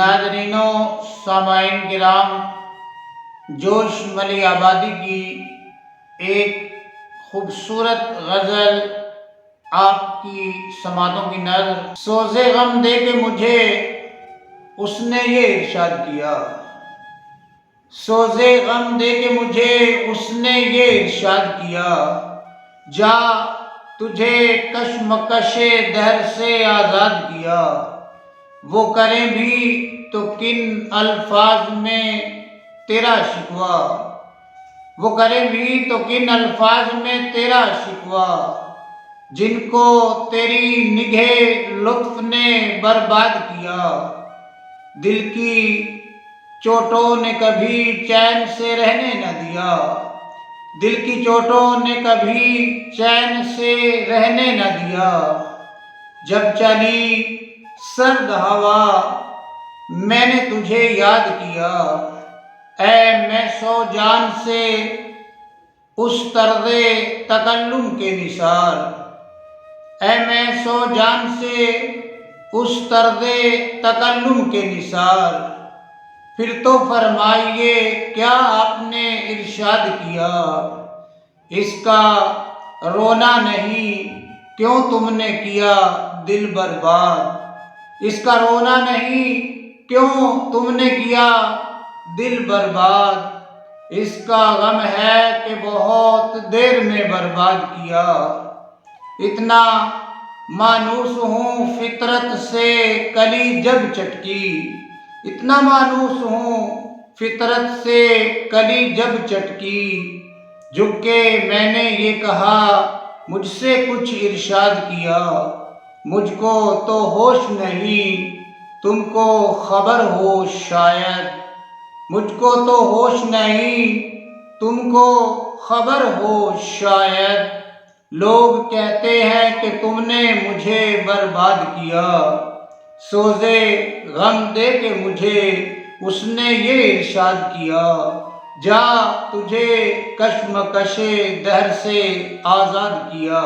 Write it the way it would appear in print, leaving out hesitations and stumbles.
ناظرینوں، سامعین کرام، جوش ملی آبادی کی ایک خوبصورت غزل آپ کی سماعتوں کی نظر۔ سوزے غم دے کے مجھے اس نے یہ ارشاد کیا، سوزے غم دے کے مجھے اس نے یہ ارشاد کیا، جا تجھے کشمکش دہر سے آزاد کیا۔ وہ کریں بھی تو کن الفاظ میں تیرا شکوہ، وہ کریں بھی تو کن الفاظ میں تیرا شکوہ، جن کو تیری نگہ لطف نے برباد کیا۔ دل کی چوٹوں نے کبھی چین سے رہنے نہ دیا، دل کی چوٹوں نے کبھی چین سے رہنے نہ دیا۔ جب چلی سرد ہوا میں نے تجھے یاد کیا، اے میں سو جان سے اس طرز تکلم کے نثار، اے میں سو جان سے اس طرز تکلم کے نثار۔ پھر تو فرمائیے کیا آپ نے ارشاد کیا، اس کا رونا نہیں کیوں تم نے کیا دل برباد، اس کا رونا نہیں کیوں تم نے کیا دل برباد۔ اس کا غم ہے کہ بہت دیر میں برباد کیا۔ اتنا مانوس ہوں فطرت سے کلی جب چٹکی، اتنا مانوس ہوں فطرت سے کلی جب چٹکی۔ جھک کے میں نے یہ کہا مجھ سے کچھ ارشاد کیا، مجھ کو تو ہوش نہیں تم کو خبر ہو شاید، مجھ کو تو ہوش نہیں تم کو خبر ہو شاید۔ لوگ کہتے ہیں کہ تم نے مجھے برباد کیا، سوزے غم دے کے مجھے اس نے یہ ارشاد کیا، جا تجھے کشمکش دہر سے آزاد کیا۔